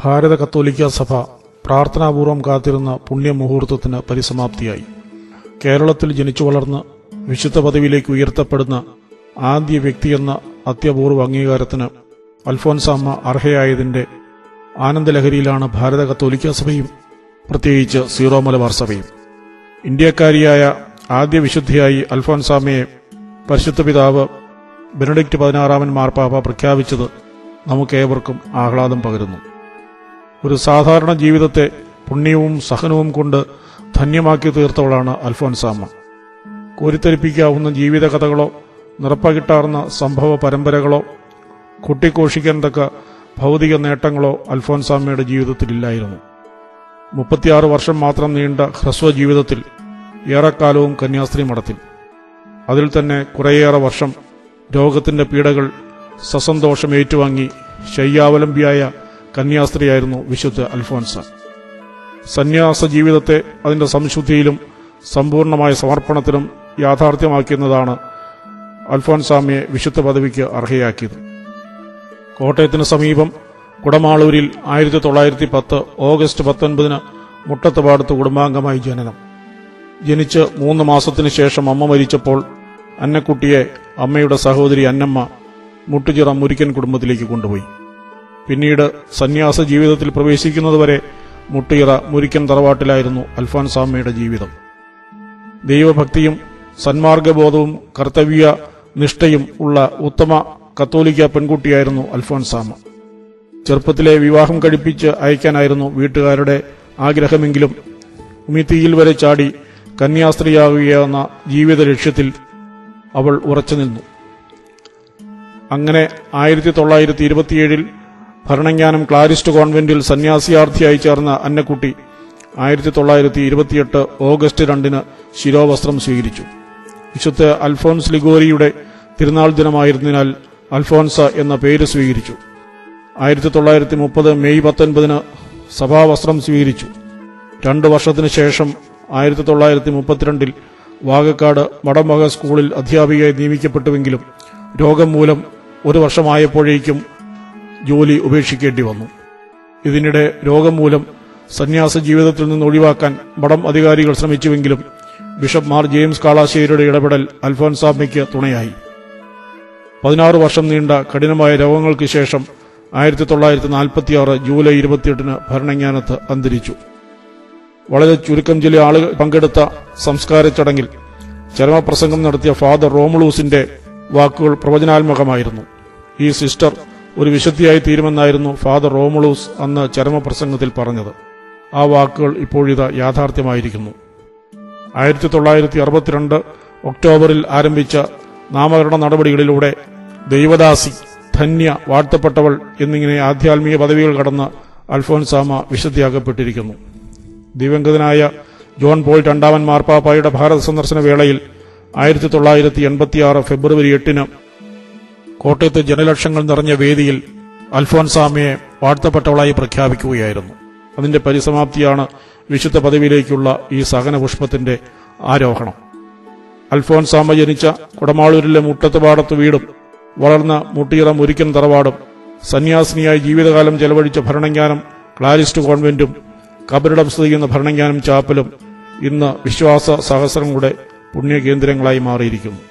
ഭാരത കത്തോലിക്ക സഭ പ്രാർത്ഥനാപൂർവം കാത്തിരുന്ന പുണ്യമുഹൂർത്തത്തിന് പരിസമാപ്തിയായി. കേരളത്തിൽ ജനിച്ചു വളർന്ന് വിശുദ്ധ പദവിയിലേക്ക് ഉയർത്തപ്പെടുന്ന ആദ്യ വ്യക്തിയെന്ന അത്യപൂർവ അംഗീകാരത്തിന് അൽഫോൻസാമ്മ അർഹയായതിന്റെ ആനന്ദലഹരിയിലാണ് ഭാരത കത്തോലിക്ക സഭയും, പ്രത്യേകിച്ച് സീറോ മലബാർ സഭയും. ഇന്ത്യക്കാരിയായ ആദ്യ വിശുദ്ധയായി അൽഫോൻസാമ്മയെ പരിശുദ്ധ പിതാവ് ബെനഡിക്ട് 16 മാർപ്പാപ്പ പ്രഖ്യാപിച്ചത് നമുക്കേവർക്കും ആഹ്ലാദം പകരുന്നു. ഒരു സാധാരണ ജീവിതത്തെ പുണ്യവും സഹനവും കൊണ്ട് ധന്യമാക്കി തീർത്തവളാണ് അൽഫോൻസാമ്മ. കോരിത്തരിപ്പിക്കാവുന്ന ജീവിത കഥകളോ നിറപ്പകിട്ടാർന്ന സംഭവ പരമ്പരകളോ കൊട്ടിഘോഷിക്കാൻ തക്ക ഭൗതിക നേട്ടങ്ങളോ അൽഫോൻസാമ്മയുടെ ജീവിതത്തിലില്ലായിരുന്നു. 36 വർഷം മാത്രം നീണ്ട ഹ്രസ്വ ജീവിതത്തിൽ ഏറെക്കാലവും കന്യാസ്ത്രീ മഠത്തിൽ, അതിൽ തന്നെ കുറേയേറെ വർഷം രോഗത്തിന്റെ പീഡകൾ സസന്തോഷം ഏറ്റുവാങ്ങി ശയ്യാവലംബിയായ കന്യാസ്ത്രീയായിരുന്നു വിശുദ്ധ അൽഫോൻസ. സന്യാസ ജീവിതത്തെ അതിന്റെ സംശുദ്ധിയിലും സമ്പൂർണമായ സമർപ്പണത്തിലും യാഥാർത്ഥ്യമാക്കുന്നതാണ് അൽഫോൻസാമ്മയെ വിശുദ്ധ പദവിക്ക് അർഹയാക്കിയത്. കോട്ടയത്തിന് സമീപം കുടമാളൂരിൽ 1910 ഓഗസ്റ്റ് 19 മുട്ടത്തുപാടത്ത് കുടുംബാംഗമായി ജനനം. ജനിച്ച് 3 മാസത്തിനു ശേഷം അമ്മ മരിച്ചപ്പോൾ അന്നക്കുട്ടിയെ അമ്മയുടെ സഹോദരി അന്നമ്മ മുട്ടുചിറ മുരിക്കൻ കുടുംബത്തിലേക്ക് കൊണ്ടുപോയി. പിന്നീട് സന്യാസ ജീവിതത്തിൽ പ്രവേശിക്കുന്നതുവരെ മുട്ടുചിറ മുരിക്കൻ തറവാട്ടിലായിരുന്നു അൽഫോൻസാമ്മയുടെ ജീവിതം. ദൈവഭക്തിയും സന്മാർഗബോധവും കർത്തവ്യ നിഷ്ഠയും ഉള്ള ഉത്തമ കത്തോലിക്ക പെൺകുട്ടിയായിരുന്നു അൽഫോൻസാമ്മ. ചെറുപ്പത്തിലെ വിവാഹം കഴിപ്പിച്ച് അയക്കാനായിരുന്നു വീട്ടുകാരുടെ ആഗ്രഹമെങ്കിലും ഉമിത്തിയിൽ വരെ ചാടി കന്യാസ്ത്രീയാകുകയെന്ന ജീവിത ലക്ഷ്യത്തിൽ അവൾ ഉറച്ചുനിന്നു. അങ്ങനെ 1927 ഭരണങ്ങാനം ക്ലാരിസ്റ്റ് കോൺവെന്റിൽ സന്യാസിയാർത്ഥിയായി ചേർന്ന അന്നക്കുട്ടി 1928 ഓഗസ്റ്റ് 2 ശിരോവസ്ത്രം സ്വീകരിച്ചു. വിശുദ്ധ അൽഫോൻസ് ലിഗോരിയുടെ തിരുനാൾ ദിനമായിരുന്നതിനാൽ അൽഫോൻസ എന്ന പേര് സ്വീകരിച്ചു. 1930 മെയ് 19 സഭാവസ്ത്രം സ്വീകരിച്ചു. 2 വർഷത്തിനു ശേഷം 1932 വാകക്കാട് മടമക സ്കൂളിൽ അധ്യാപികയായി നിയമിക്കപ്പെട്ടുവെങ്കിലും രോഗം മൂലം 1 വർഷമായപ്പോഴേക്കും ജോലി ഉപേക്ഷിക്കേണ്ടി വന്നു. ഇതിനിടെ രോഗം മൂലം സന്യാസ ജീവിതത്തിൽ നിന്ന് ഒഴിവാക്കാൻ മഠം അധികാരികൾ ശ്രമിച്ചുവെങ്കിലും ബിഷപ്പ് മാർ ജെയിംസ് കാളാശ്ശേരിയുടെ ഇടപെടൽ അൽഫോൻസാമ്മയ്ക്ക് തുണയായി. 16 വർഷം നീണ്ട കഠിനമായ രോഗങ്ങൾക്ക് ശേഷം 1946 ജൂലൈ 28 ഭരണങ്ങാനത്ത് അന്തരിച്ചു. വളരെ ചുരുക്കം ചില ആളുകൾ പങ്കെടുത്ത സംസ്കാര ചടങ്ങിൽ ചരമപ്രസംഗം നടത്തിയ ഫാദർ റോമുളൂസിന്റെ വാക്കുകൾ പ്രവചനാത്മകമായിരുന്നു. ഈ സിസ്റ്റർ ഒരു വിശുദ്ധിയായി തീരുമെന്നായിരുന്നു ഫാദർ റോമുളൂസ് അന്ന് ചരമപ്രസംഗത്തിൽ പറഞ്ഞത്. ആ വാക്കുകൾ ഇപ്പോഴിതാ യാഥാർത്ഥ്യമായിരിക്കുന്നു. 1962 ഒക്ടോബറിൽ ആരംഭിച്ച നാമകരണ നടപടികളിലൂടെ ദൈവദാസി, ധന്യ, വാഴ്ത്തപ്പെട്ടവൾ എന്നിങ്ങനെ ആധ്യാത്മിക പദവികൾ കടന്ന് അൽഫോൻസാമ്മ വിശുദ്ധിയാക്കപ്പെട്ടിരിക്കുന്നു. ദിവംഗതനായ ജോൺ പോൾ 2 മാർപ്പാപ്പായുടെ ഭാരത സന്ദർശന വേളയിൽ 1986 ഫെബ്രുവരി 8 കോട്ടയത്ത് ജനലക്ഷങ്ങൾ നിറഞ്ഞ വേദിയിൽ അൽഫോൻസാമ്മയെ വാഴ്ത്തപ്പെട്ടവളായി പ്രഖ്യാപിക്കുകയായിരുന്നു. അതിന്റെ പരിസമാപ്തിയാണ് വിശുദ്ധ പദവിയിലേക്കുള്ള ഈ സഹനപുഷ്പത്തിന്റെ ആരോഹണം. അൽഫോൻസാമ്മ ജനിച്ച കുടമാളൂരിലെ മുട്ടത്തുപാടത്ത് വീടും വളർന്ന മുട്ടിയിറ മുരിക്കൻ തറവാടും സന്യാസിനിയായി ജീവിതകാലം ചെലവഴിച്ച ഭരണങ്ങാനം ക്ലാരിസ്റ്റ് കോൺവെന്റും കബറിടം സ്ഥിതിക്കുന്ന ഭരണങ്ങാനം ചാപ്പലും ഇന്ന് വിശ്വാസ സഹസ്രങ്ങളുടെ പുണ്യകേന്ദ്രങ്ങളായി മാറിയിരിക്കുന്നു.